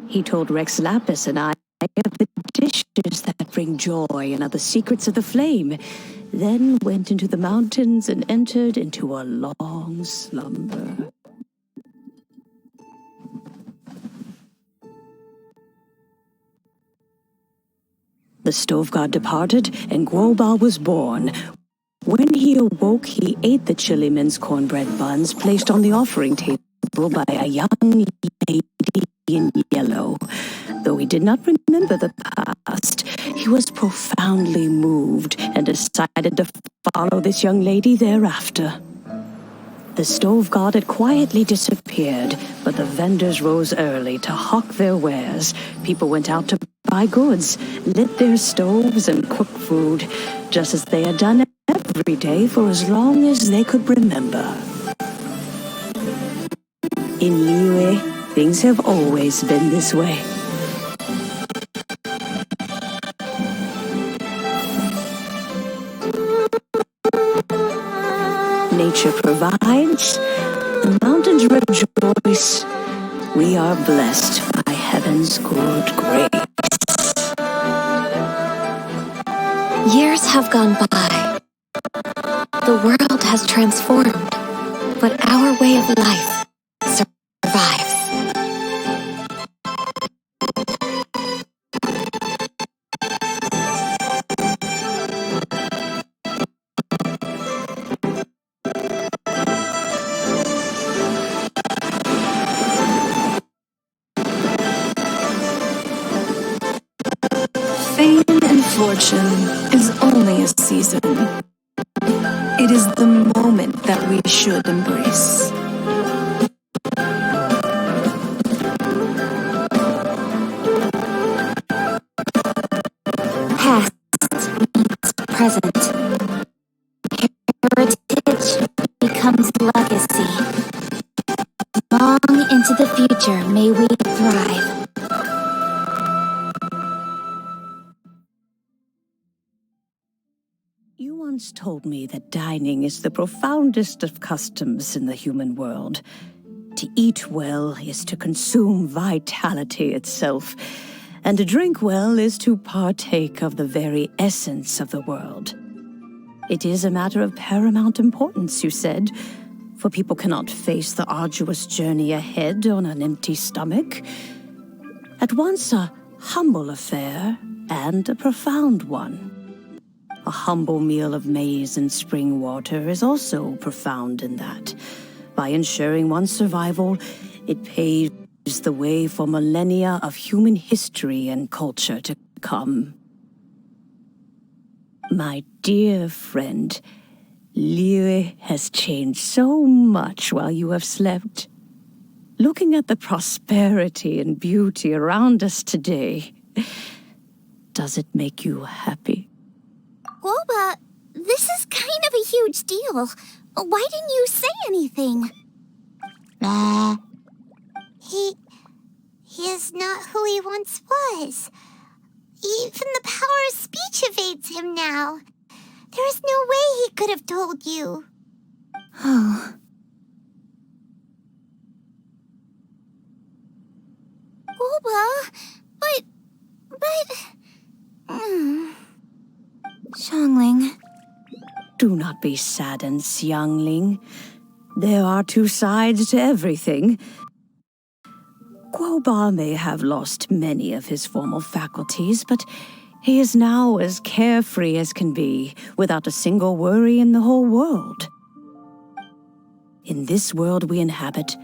He told Rex Lapis and I of the dishes that bring joy and of the secrets of the flame, then went into the mountains and entered into a long slumber. The stove god departed, and Guoba was born. When he awoke, he ate the chiliman's cornbread buns placed on the offering table by a young lady in yellow. Though he did not remember the past, he was profoundly moved and decided to follow this young lady thereafter. The stove god had quietly disappeared, but the vendors rose early to hawk their wares. People went out to buy goods, lit their stoves, and cook food, just as they had done every day for as long as they could remember. In Liyue, things have always been this way. Nature provides, the mountains rejoice. We are blessed by heaven's good grace. Years have gone by. The world has transformed, but our way of life survives. Fame and fortune is only a season. It is the moment that we should embrace. Past meets present. Heritage becomes legacy. Long into the future may we thrive. You once told me that dining is the profoundest of customs in the human world. To eat well is to consume vitality itself, and to drink well is to partake of the very essence of the world. It is a matter of paramount importance, you said, for people cannot face the arduous journey ahead on an empty stomach. At once a humble affair and a profound one. A humble meal of maize and spring water is also profound in that. By ensuring one's survival, it paves the way for millennia of human history and culture to come. My dear friend, Liyue has changed so much while you have slept. Looking at the prosperity and beauty around us today, does it make you happy? Guoba, this is kind of a huge deal. Why didn't you say anything? He is not who he once was. Even the power of speech evades him now. There is no way he could have told you. Oh. Guoba, but... Xianling. Do not be saddened, Xianling. There are two sides to everything. Guoba may have lost many of his formal faculties, but he is now as carefree as can be, without a single worry in the whole world. In this world we inhabit,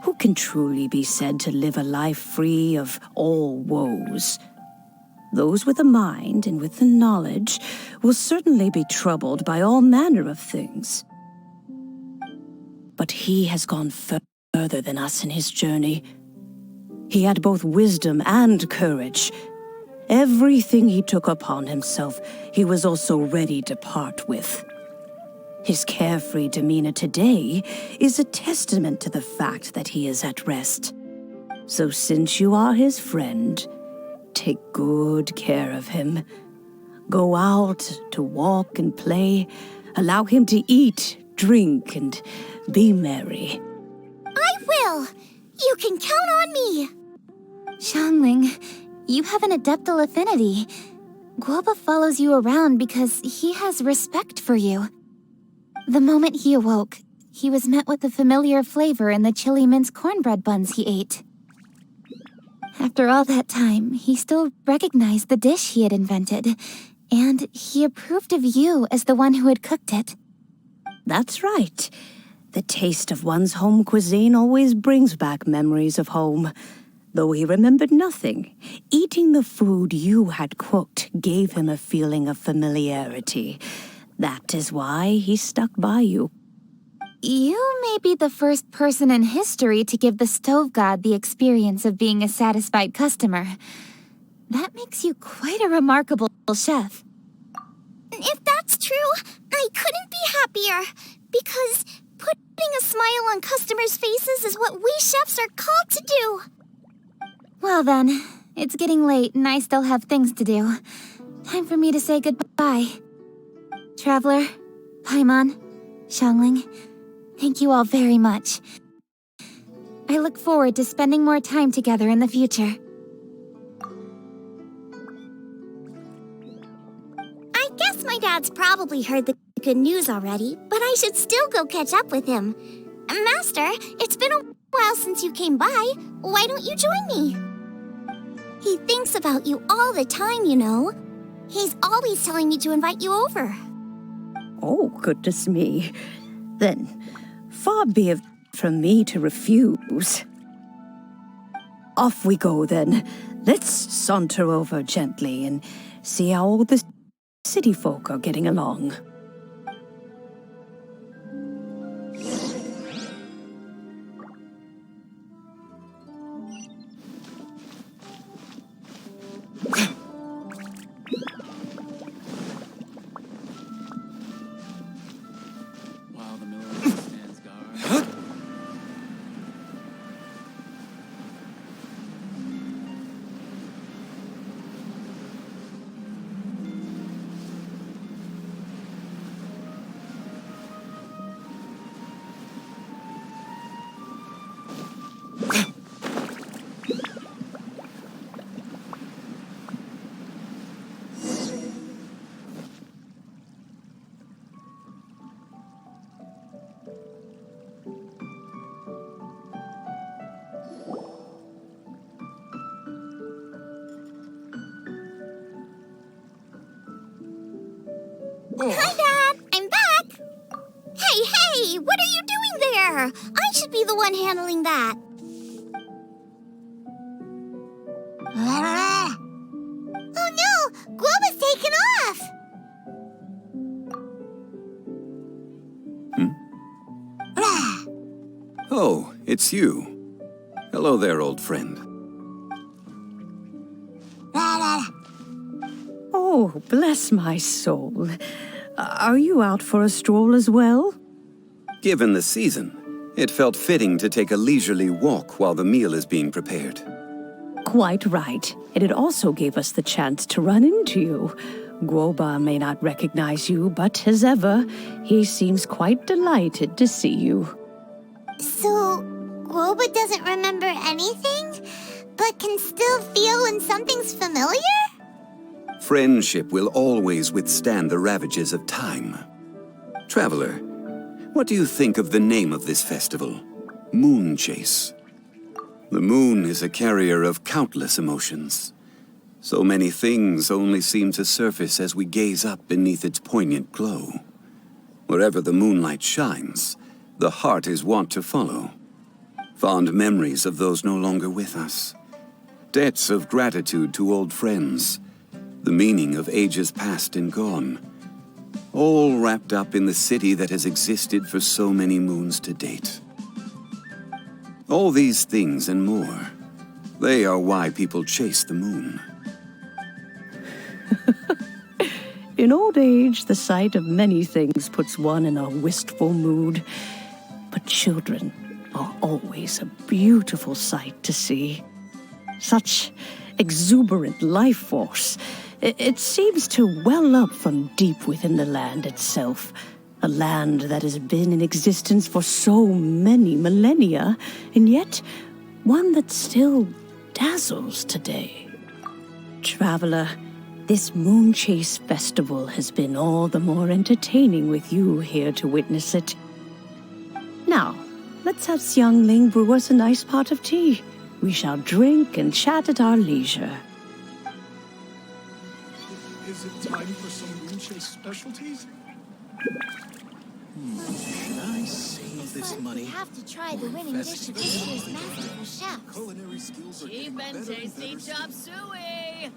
who can truly be said to live a life free of all woes? Those with a mind and with the knowledge will certainly be troubled by all manner of things. But he has gone further than us in his journey. He had both wisdom and courage. Everything he took upon himself, he was also ready to part with. His carefree demeanor today is a testament to the fact that he is at rest. So since you are his friend, take good care of him. Go out to walk and play. Allow him to eat, drink, and be merry. I will! You can count on me! Xianling, you have an adeptal affinity. Guoba follows you around because he has respect for you. The moment he awoke, he was met with a familiar flavor in the chili mince cornbread buns he ate. After all that time, he still recognized the dish he had invented, and he approved of you as the one who had cooked it. That's right. The taste of one's home cuisine always brings back memories of home. Though he remembered nothing, eating the food you had cooked gave him a feeling of familiarity. That is why he stuck by you. You may be the first person in history to give the stove god the experience of being a satisfied customer. That makes you quite a remarkable chef. If that's true, I couldn't be happier, because putting a smile on customers' faces is what we chefs are called to do. Well then, it's getting late and I still have things to do. Time for me to say goodbye. Traveler, Paimon, Xianling, thank you all very much. I look forward to spending more time together in the future. I guess my dad's probably heard the good news already, but I should still go catch up with him. Master, it's been a while since you came by. Why don't you join me? He thinks about you all the time, you know. He's always telling me to invite you over. Oh, goodness me. Then, far be it from me to refuse. Off we go, then. Let's saunter over gently and see how all the city folk are getting along. While the miller stands guard. Hi, Dad! I'm back! Hey! What are you doing there? I should be the one handling that. Oh no! Guoba's taken off! Oh, it's you. Hello there, old friend. Oh, bless my soul. Are you out for a stroll as well? Given the season, it felt fitting to take a leisurely walk while the meal is being prepared. Quite right. And it also gave us the chance to run into you. Guoba may not recognize you, but as ever, he seems quite delighted to see you. So, Guoba doesn't remember anything, but can still feel when something's familiar? Friendship will always withstand the ravages of time. Traveler, what do you think of the name of this festival? Moon Chase. The moon is a carrier of countless emotions. So many things only seem to surface as we gaze up beneath its poignant glow. Wherever the moonlight shines, the heart is wont to follow. Fond memories of those no longer with us. Debts of gratitude to old friends. The meaning of ages past and gone. All wrapped up in the city that has existed for so many moons to date. All these things and more They are why people chase the moon. In old age, the sight of many things puts one in a wistful mood. But children are always a beautiful sight to see. Such exuberant life force. It seems to well up from deep within the land itself. A land that has been in existence for so many millennia, and yet one that still dazzles today. Traveler, this Moon Chase Festival has been all the more entertaining with you here to witness it. Now, let's have Xianling brew us a nice pot of tea. We shall drink and chat at our leisure. Is it time for some moon chase specialties? Should I save this money? We have to try the winning dish of this year's Masterful Chefs. Culinary skills are Cheap getting and better and tasty better. chop suey!